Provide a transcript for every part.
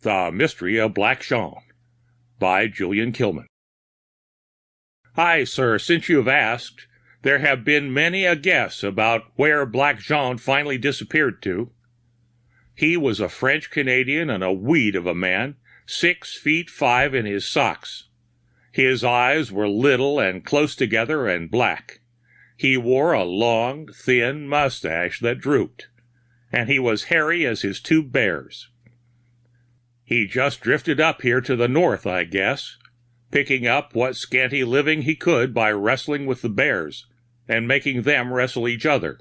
The Mystery of Black Jean by Julian Kilman. Hi, sir, since you've asked, there have been many a guess about where Black Jean finally disappeared to. He was a French Canadian and a weed of a man, 6'5" in his socks. His eyes were little and close together and black. He wore a long, thin mustache that drooped, and he was hairy as his two bears. He just drifted up here to the north, I guess, picking up what scanty living he could by wrestling with the bears and making them wrestle each other.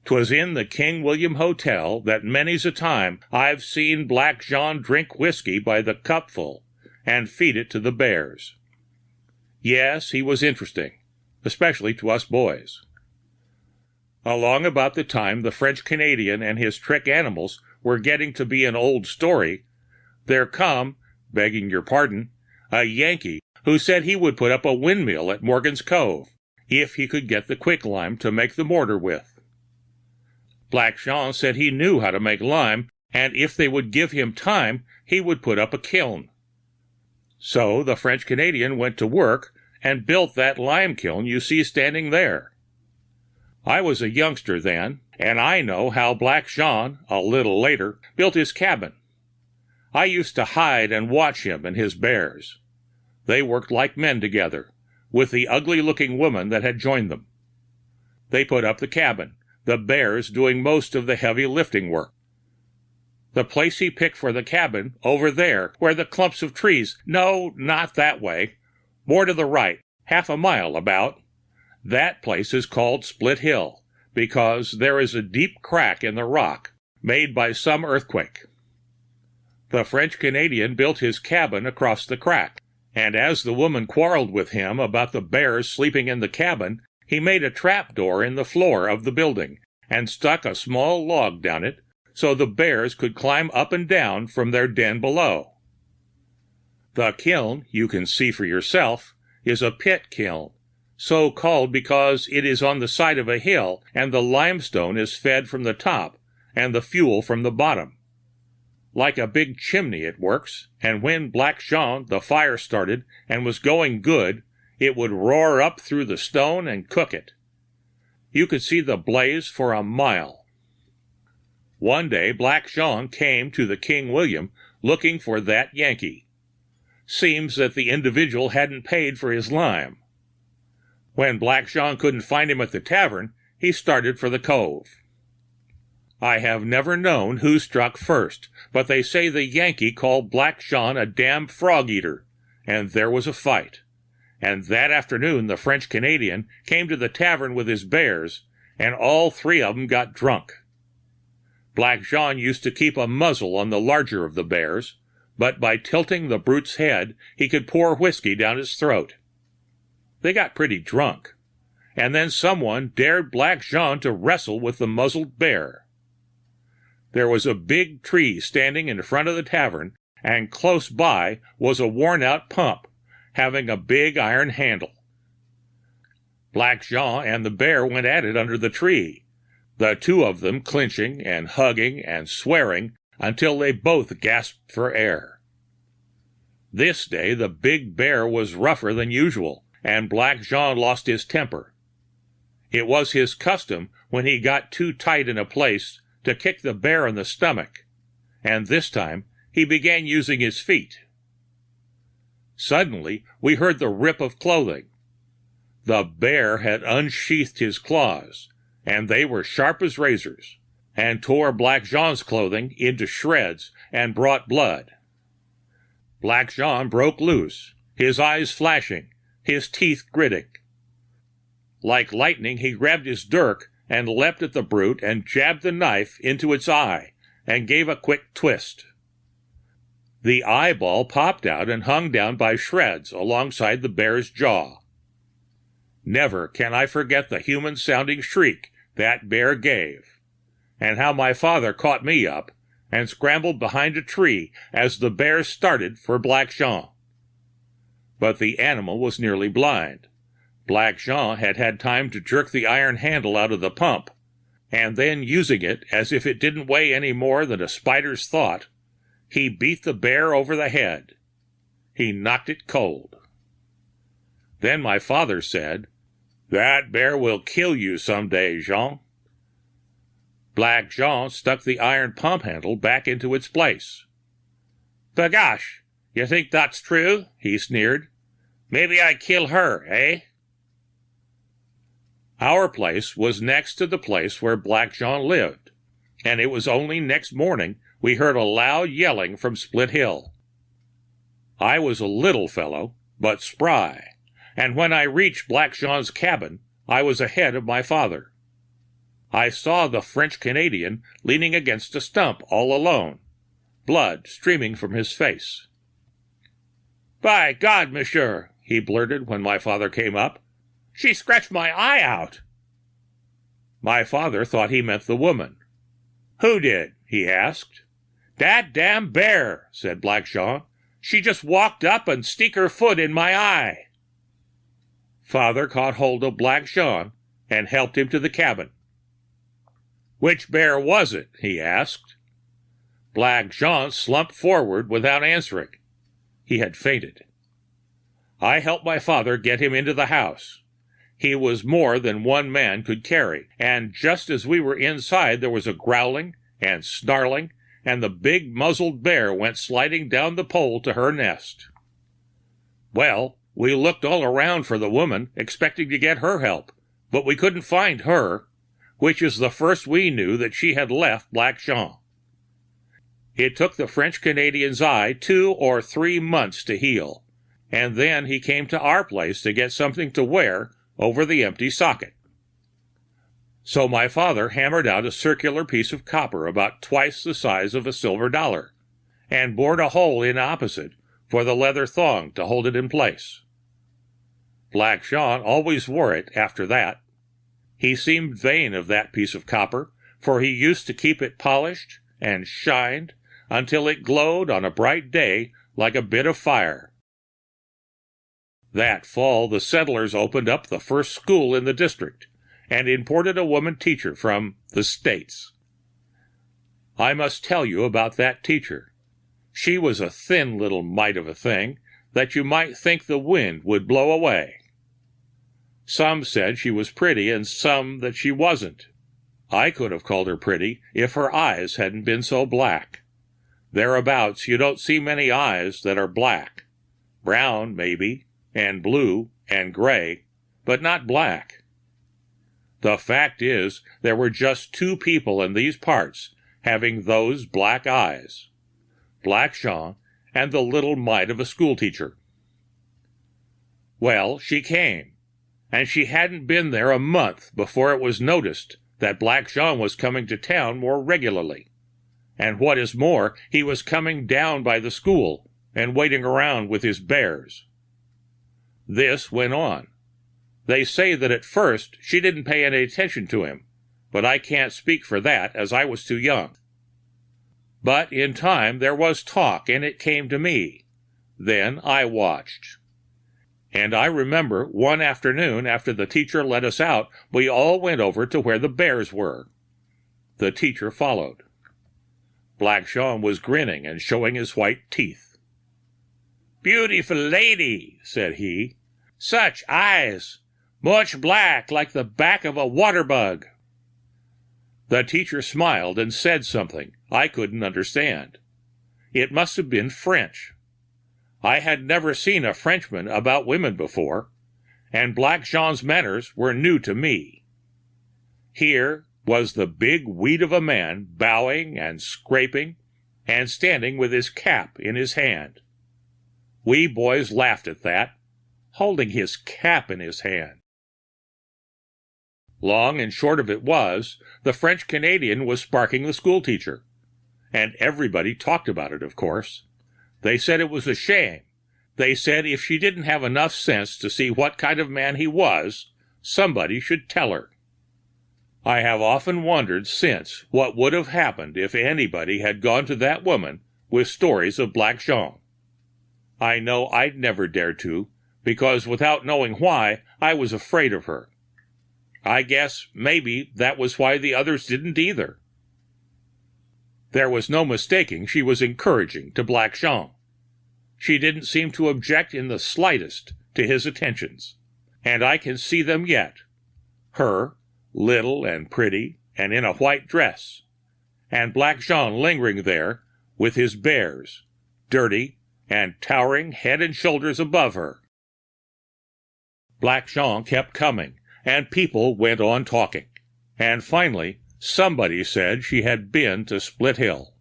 'Twas in the King William Hotel that many's a time I've seen Black Jean drink whiskey by the cupful and feed it to the bears. Yes, he was interesting, especially to us boys. Along about the time the French Canadian and his trick animals were getting to be an old story, there come, begging your pardon, a Yankee who said he would put up a windmill at Morgan's Cove if he could get the quicklime to make the mortar with. Black Jean said he knew how to make lime, and if they would give him time, he would put up a kiln. So the French Canadian went to work and built that lime kiln you see standing there. I was a youngster then, and I know how Black Jean, a little later, built his cabin. I used to hide and watch him and his bears. They worked like men together, with the ugly-looking woman that had joined them. They put up the cabin, the bears doing most of the heavy lifting work. The place he picked for the cabin, over there, where the clumps of trees— no, not that way, more to the right, half a mile about— that place is called Split Hill, because there is a deep crack in the rock, made by some earthquake. The French Canadian built his cabin across the crack, and as the woman quarreled with him about the bears sleeping in the cabin, he made a trapdoor in the floor of the building and stuck a small log down it so the bears could climb up and down from their den below. The kiln, you can see for yourself, is a pit kiln, so called because it is on the side of a hill and the limestone is fed from the top and the fuel from the bottom. Like a big chimney it works, and when Black Jean, the fire started and was going good, it would roar up through the stone and cook it. You could see the blaze for a mile. One day Black Jean came to the King William looking for that Yankee. Seems that the individual hadn't paid for his lime. When Black Jean couldn't find him at the tavern, he started for the cove. I have never known who struck first, but they say the Yankee called Black Jean a damn frog-eater, and there was a fight. And that afternoon the French Canadian came to the tavern with his bears, and all three of them got drunk. Black Jean used to keep a muzzle on the larger of the bears, but by tilting the brute's head, he could pour whiskey down his throat. They got pretty drunk, and then someone dared Black Jean to wrestle with the muzzled bear. There was a big tree standing in front of the tavern, and close by was a worn-out pump, having a big iron handle. Black Jean and the bear went at it under the tree, the two of them clinching and hugging and swearing until they both gasped for air. This day the big bear was rougher than usual, and Black Jean lost his temper. It was his custom, when he got too tight in a place, to kick the bear in the stomach, and this time he began using his feet. Suddenly we heard the rip of clothing. The bear had unsheathed his claws, and they were sharp as razors, and tore Black Jean's clothing into shreds and brought blood. Black Jean broke loose, his eyes flashing, his teeth gritting. Like lightning he grabbed his dirk and leapt at the brute and jabbed the knife into its eye and gave a quick twist. The eyeball popped out and hung down by shreds alongside the bear's jaw. Never can I forget the human-sounding shriek that bear gave, and how my father caught me up and scrambled behind a tree as the bear started for Black Jean. But the animal was nearly blind. Black Jean had had time to jerk the iron handle out of the pump, and then using it as if it didn't weigh any more than a spider's thought, He beat the bear over the head. He knocked it cold. Then my father said, "That bear will kill you some day, Jean." Black Jean stuck the iron pump handle back into its place. "B'gosh, you think that's true?" he sneered. "Maybe I kill her, eh?" Our place was next to the place where Black Jean lived, and it was only next morning we heard a loud yelling from Split Hill. I was a little fellow, but spry, and when I reached Black Jean's cabin, I was ahead of my father. I saw the French Canadian leaning against a stump all alone, blood streaming from his face. "By God, monsieur," he blurted when my father came up, "she scratched my eye out." My father thought he meant the woman. "Who did?" he asked. "Dat damn bear," said Black Jean. "She just walked up and stick her foot in my eye." Father caught hold of Black Jean and helped him to the cabin. "Which bear was it?" he asked. Black Jean slumped forward without answering. He had fainted. I helped my father get him into the house. He was more than one man could carry, and just as we were inside there was a growling and snarling, and the big muzzled bear went sliding down the pole to her nest. Well, we looked all around for the woman, expecting to get her help, but we couldn't find her, which is the first we knew that she had left Black Jean. It took the French Canadian's eye 2 or 3 months to heal, and then he came to our place to get something to wear over the empty socket. So my father hammered out a circular piece of copper about twice the size of a silver dollar, and bored a hole in opposite for the leather thong to hold it in place. Black Jean always wore it after that. He seemed vain of that piece of copper, for he used to keep it polished and shined until it glowed on a bright day like a bit of fire. That fall the settlers opened up the first school in the district and imported a woman teacher from the States. I must tell you about that teacher. She was a thin little mite of a thing that you might think the wind would blow away. Some said she was pretty and some that she wasn't. I could have called her pretty if her eyes hadn't been so black. Thereabouts you don't see many eyes that are black. Brown, maybe, and blue and gray, but not black. The fact is, there were just 2 people in these parts having those black eyes. Black Jean and the little mite of a schoolteacher. Well, she came, and she hadn't been there a month before it was noticed that Black Jean was coming to town more regularly. And what is more, he was coming down by the school and waiting around with his bears. This went on. They say that at first she didn't pay any attention to him, but I can't speak for that as I was too young. But in time there was talk and it came to me. Then I watched. And I remember one afternoon after the teacher let us out, we all went over to where the bears were. The teacher followed. Black Jean was grinning and showing his white teeth. "Beautiful lady," said he. "Such eyes! Much black like the back of a water bug." The teacher smiled and said something I couldn't understand. It must have been French. I had never seen a Frenchman about women before, and Black Jean's manners were new to me. Here was the big weed of a man bowing and scraping and standing with his cap in his hand. We boys laughed at that, holding his cap in his hand. Long and short of it was, the French Canadian was sparking the schoolteacher, and everybody talked about it, of course. They said it was a shame. They said if she didn't have enough sense to see what kind of man he was, somebody should tell her. I have often wondered since what would have happened if anybody had gone to that woman with stories of Black Jean. I know I'd never dared to, because without knowing why, I was afraid of her. I guess maybe that was why the others didn't either. There was no mistaking she was encouraging to Black Jean. She didn't seem to object in the slightest to his attentions, and I can see them yet. Her, little and pretty and in a white dress, and Black Jean lingering there with his bears, dirty and towering head and shoulders above her. Black Jean kept coming, and people went on talking, and finally somebody said she had been to Split Hill.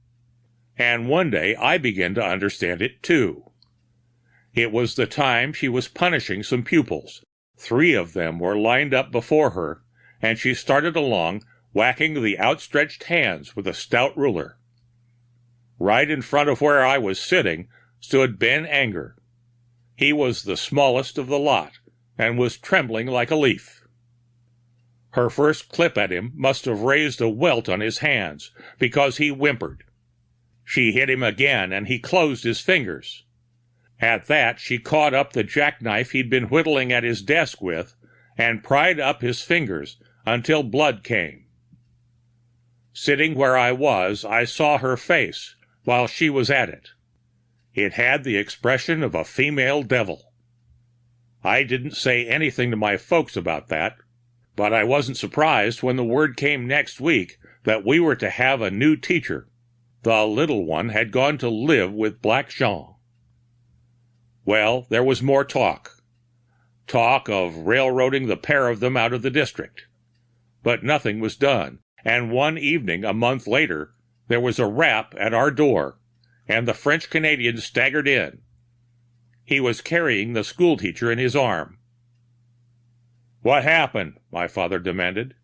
And one day I began to understand it too. It was the time she was punishing some pupils. 3 of them were lined up before her, and she started along, whacking the outstretched hands with a stout ruler. Right in front of where I was sitting stood Ben Anger. He was the smallest of the lot, and was trembling like a leaf. Her first clip at him must have raised a welt on his hands, because he whimpered. She hit him again, and he closed his fingers. At that, she caught up the jackknife he'd been whittling at his desk with, and pried up his fingers until blood came. Sitting where I was, I saw her face while she was at it. It had the expression of a female devil. I didn't say anything to my folks about that, but I wasn't surprised when the word came next week that we were to have a new teacher. The little one had gone to live with Black Jean. Well, there was more talk. Talk of railroading the pair of them out of the district. But nothing was done, and one evening a month later, there was a rap at our door, and the French Canadian staggered in. He was carrying the schoolteacher in his arm. "What happened?" my father demanded.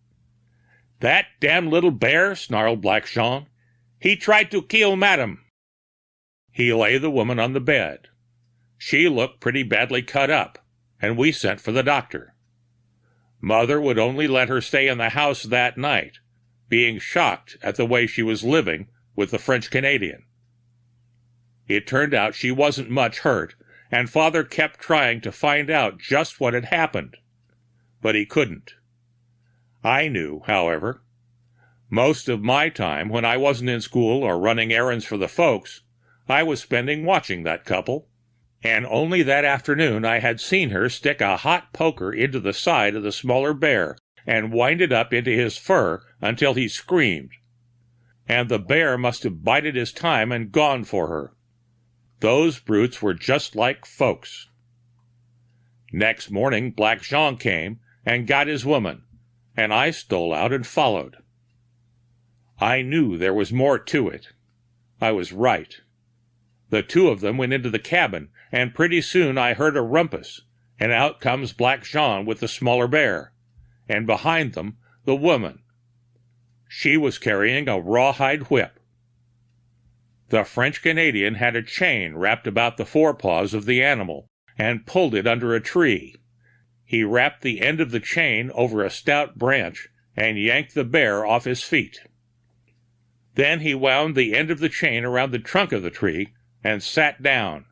"That damn little bear," snarled Black Jean. "He tried to kill Madame." He lay the woman on the bed. She looked pretty badly cut up, and we sent for the doctor. Mother would only let her stay in the house that night, being shocked at the way she was living with the French Canadian. It turned out she wasn't much hurt, and Father kept trying to find out just what had happened. But he couldn't. I knew, however. Most of my time, when I wasn't in school or running errands for the folks, I was spending watching that couple, and only that afternoon I had seen her stick a hot poker into the side of the smaller bear and wind it up into his fur until he screamed. And the bear must have bided his time and gone for her. Those brutes were just like folks. Next morning, Black Jean came and got his woman, and I stole out and followed. I knew there was more to it. I was right. The 2 of them went into the cabin, and pretty soon I heard a rumpus, and out comes Black Jean with the smaller bear, and behind them the woman. She was carrying a rawhide whip. The French Canadian had a chain wrapped about the forepaws of the animal, and pulled it under a tree. He wrapped the end of the chain over a stout branch, and yanked the bear off his feet. Then he wound the end of the chain around the trunk of the tree, and sat down.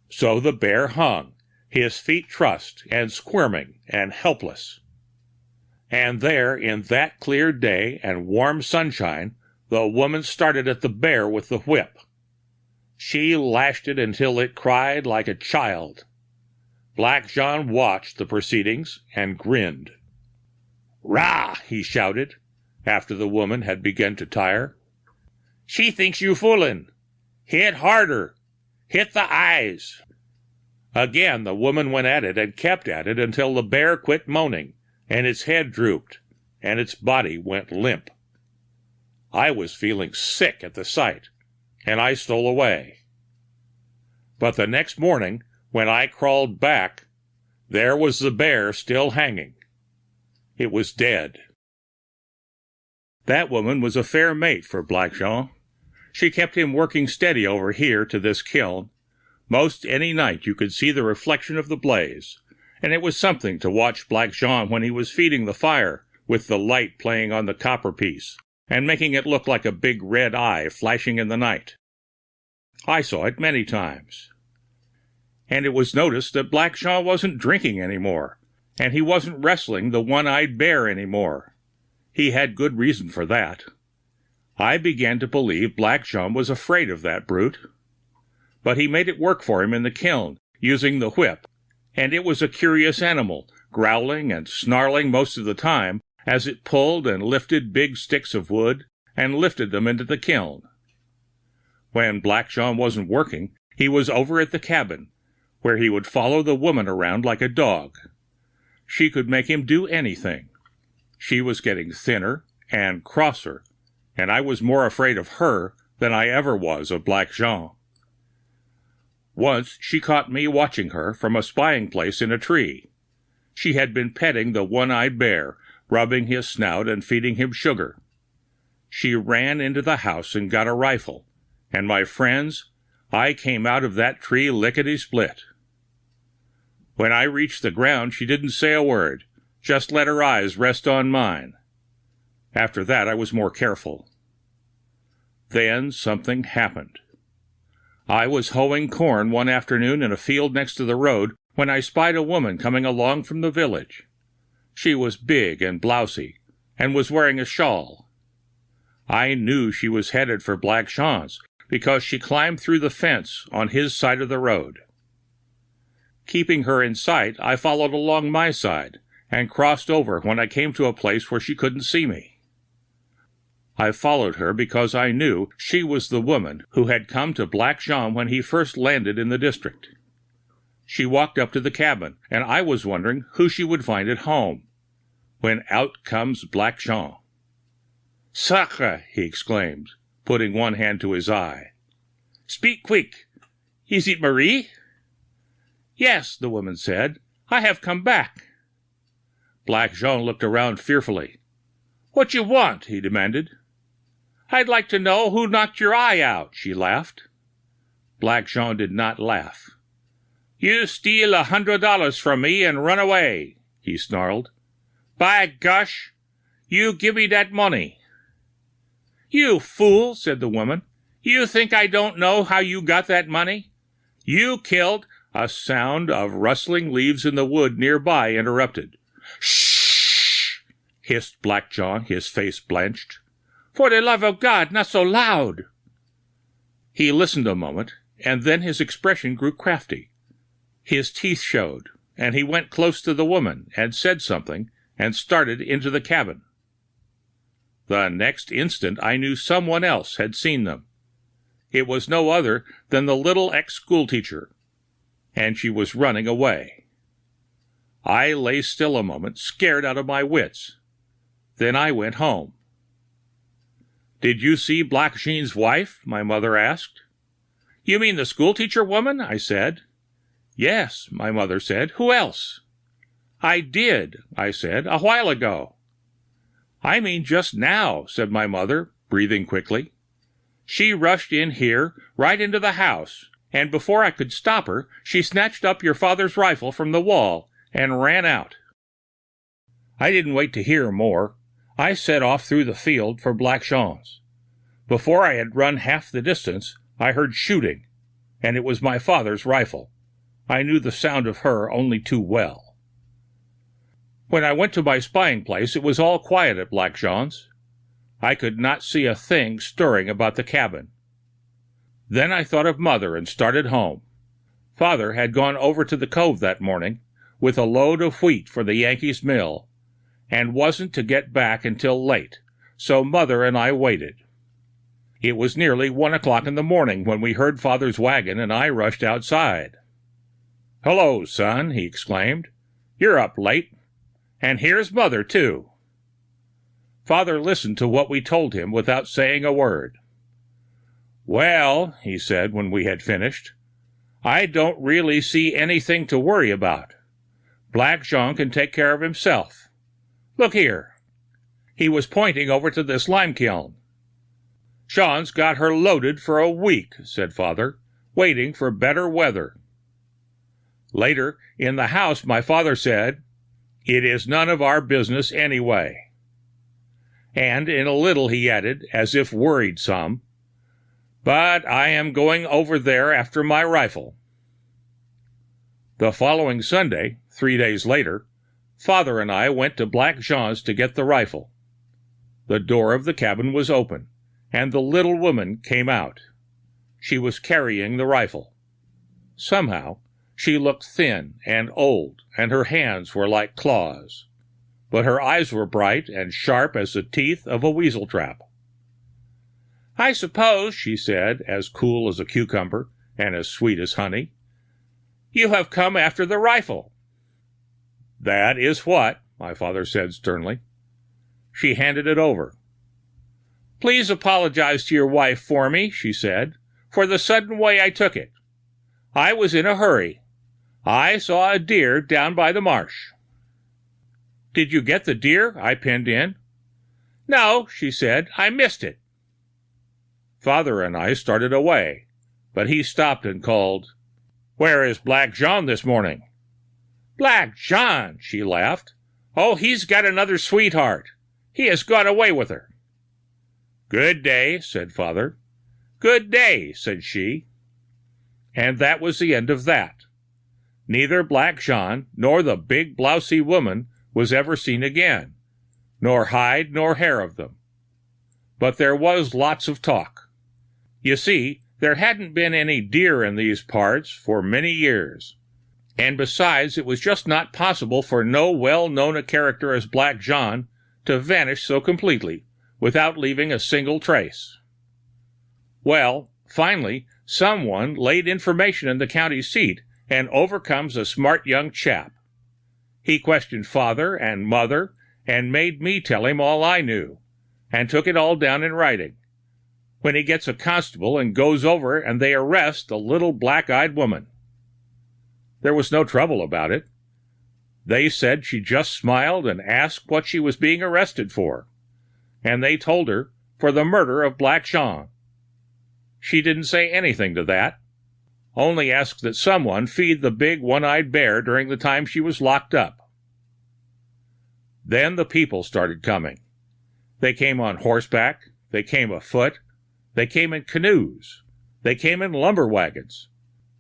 So the bear hung, his feet trussed, and squirming, and helpless. And there, in that clear day and warm sunshine, the woman started at the bear with the whip. She lashed it until it cried like a child. Black Jean watched the proceedings and grinned. "Rah!" he shouted, after the woman had begun to tire. "She thinks you foolin'. Hit harder. Hit the eyes." Again the woman went at it and kept at it until the bear quit moaning, and its head drooped, and its body went limp. I was feeling sick at the sight, and I stole away. But the next morning, when I crawled back, there was the bear still hanging. It was dead. That woman was a fair mate for Black Jean. She kept him working steady over here to this kiln. Most any night you could see the reflection of the blaze, and it was something to watch Black Jean when he was feeding the fire, with the light playing on the copper piece, and making it look like a big red eye flashing in the night. I saw it many times. And it was noticed that Black Jean wasn't drinking any more, and he wasn't wrestling the one-eyed bear any more. He had good reason for that. I began to believe Black Jean was afraid of that brute. But he made it work for him in the kiln, using the whip, and it was a curious animal, growling and snarling most of the time as it pulled and lifted big sticks of wood and lifted them into the kiln. When Black Jean wasn't working, he was over at the cabin, where he would follow the woman around like a dog. She could make him do anything. She was getting thinner and crosser, and I was more afraid of her than I ever was of Black Jean. Once she caught me watching her from a spying place in a tree. She had been petting the one-eyed bear, rubbing his snout and feeding him sugar. She ran into the house and got a rifle, and my friends, I came out of that tree lickety-split. When I reached the ground, she didn't say a word, just let her eyes rest on mine. After that, I was more careful. Then something happened. I was hoeing corn one afternoon in a field next to the road when I spied a woman coming along from the village. She was big and blousy, and was wearing a shawl. I knew she was headed for Black Jean's, because she climbed through the fence on his side of the road. Keeping her in sight, I followed along my side, and crossed over when I came to a place where she couldn't see me. I followed her because I knew she was the woman who had come to Black Jean when he first landed in the district. She walked up to the cabin, and I was wondering who she would find at home, when out comes Black Jean. "Sacre!" he exclaimed, putting one hand to his eye. "Speak quick! Is it Marie?" "Yes," the woman said. "I have come back." Black Jean looked around fearfully. "What you want?" he demanded. "I'd like to know who knocked your eye out," she laughed. Black Jean did not laugh. "You steal $100 from me and run away," he snarled. "By gosh, you give me that money." "You fool," said the woman. "You think I don't know how you got that money? You killed—" A sound of rustling leaves in the wood nearby interrupted. "Shh!" hissed Black Jean, his face blanched. "For the love of God, not so loud!" He listened a moment, and then his expression grew crafty. His teeth showed, and he went close to the woman and said something and started into the cabin. The next instant I knew someone else had seen them. It was no other than the little ex-schoolteacher, and she was running away. I lay still a moment, scared out of my wits. Then I went home. "Did you see Black Jean's wife?" my mother asked. "You mean the schoolteacher woman?" I said. "Yes," my mother said. "Who else?" "I did," I said, "a while ago." "I mean just now," said my mother, breathing quickly. "She rushed in here, right into the house, and before I could stop her, she snatched up your father's rifle from the wall and ran out." I didn't wait to hear more. I set off through the field for Black Jean's. Before I had run half the distance, I heard shooting, and it was my father's rifle. I knew the sound of her only too well. When I went to my spying place, it was all quiet at Black Jean's. I could not see a thing stirring about the cabin. Then I thought of Mother and started home. Father had gone over to the cove that morning with a load of wheat for the Yankees' mill, and wasn't to get back until late, so Mother and I waited. It was nearly 1 o'clock in the morning when we heard Father's wagon, and I rushed outside. "Hello, son," he exclaimed. "You're up late. And here's Mother, too." Father listened to what we told him without saying a word. "Well," he said when we had finished, "I don't really see anything to worry about. Black Jean can take care of himself. Look here." He was pointing over to this lime kiln. "Jean's got her loaded for a week," said Father, "waiting for better weather." Later, in the house, my father said, "It is none of our business anyway." And in a little he added, as if worried some, "But I am going over there after my rifle." The following Sunday, 3 days later, Father and I went to Black Jean's to get the rifle. The door of the cabin was open, and the little woman came out. She was carrying the rifle. Somehow, she looked thin and old, and her hands were like claws. But her eyes were bright and sharp as the teeth of a weasel trap. "I suppose," she said, as cool as a cucumber and as sweet as honey, "you have come after the rifle." "That is what," my father said sternly. She handed it over. "Please apologize to your wife for me," she said, "for the sudden way I took it. I was in a hurry. I saw a deer down by the marsh." "Did you get the deer?" I pinned in. "No," she said, "I missed it." Father and I started away, but he stopped and called, "Where is Black Jean this morning?" "Black Jean!" she laughed. "Oh, he's got another sweetheart. He has gone away with her." "Good day," said Father. "Good day," said she. And that was the end of that. Neither Black Jean nor the big blousy woman was ever seen again, nor hide nor hair of them. But there was lots of talk. You see, there hadn't been any deer in these parts for many years. And besides, it was just not possible for no well-known a character as Black Jean to vanish so completely without leaving a single trace. Well, finally, someone laid information in the county seat, and over comes a smart young chap. He questioned Father and Mother and made me tell him all I knew, and took it all down in writing. When he gets a constable and goes over and they arrest the little black-eyed woman. There was no trouble about it. They said she just smiled and asked what she was being arrested for. And they told her for the murder of Black Jean. She didn't say anything to that, only asked that someone feed the big one-eyed bear during the time she was locked up. Then the people started coming. They came on horseback, they came afoot, they came in canoes, they came in lumber wagons,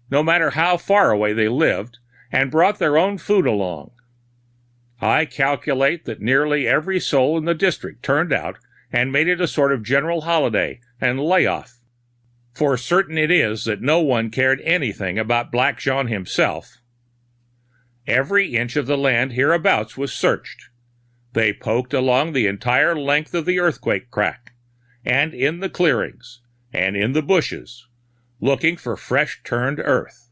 no matter how far away they lived, and brought their own food along. I calculate that nearly every soul in the district turned out and made it a sort of general holiday and layoff. For certain it is that no one cared anything about Black Jean himself. Every inch of the land hereabouts was searched. They poked along the entire length of the earthquake crack, and in the clearings, and in the bushes, looking for fresh turned earth.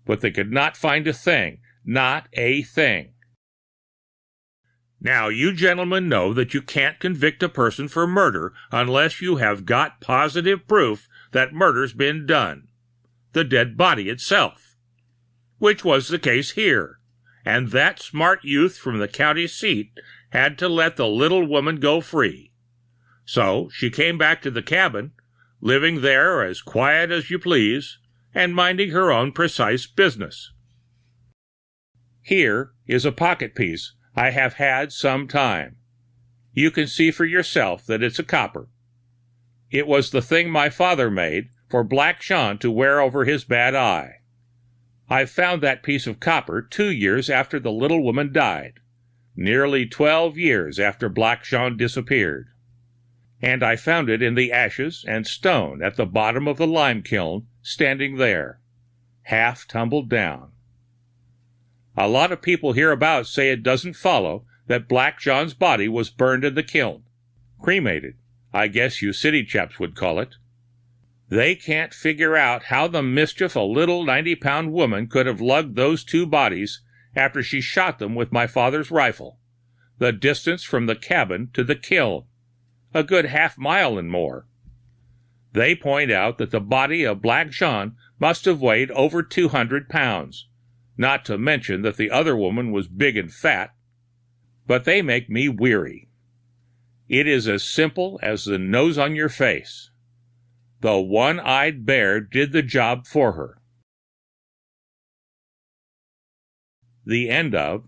But they could not find a thing, not a thing. Now, you gentlemen know that you can't convict a person for murder unless you have got positive proof that murder's been done, the dead body itself, which was the case here, and that smart youth from the county seat had to let the little woman go free. So she came back to the cabin, living there as quiet as you please, and minding her own precise business. Here is a pocket piece I have had some time. You can see for yourself that it's a copper. It was the thing my father made for Black Jean to wear over his bad eye. I found that piece of copper 2 years after the little woman died, nearly 12 years after Black Jean disappeared. And I found it in the ashes and stone at the bottom of the lime kiln, standing there, half tumbled down. A lot of people hereabouts say it doesn't follow that Black Jean's body was burned in the kiln, cremated, I guess you city chaps would call it. They can't figure out how the mischief a little 90-pound woman could have lugged those 2 bodies after she shot them with my father's rifle, the distance from the cabin to the kiln, a good half-mile and more. They point out that the body of Black Jean must have weighed over 200 pounds, not to mention that the other woman was big and fat. But they make me weary. It is as simple as the nose on your face. The one-eyed bear did the job for her. The end of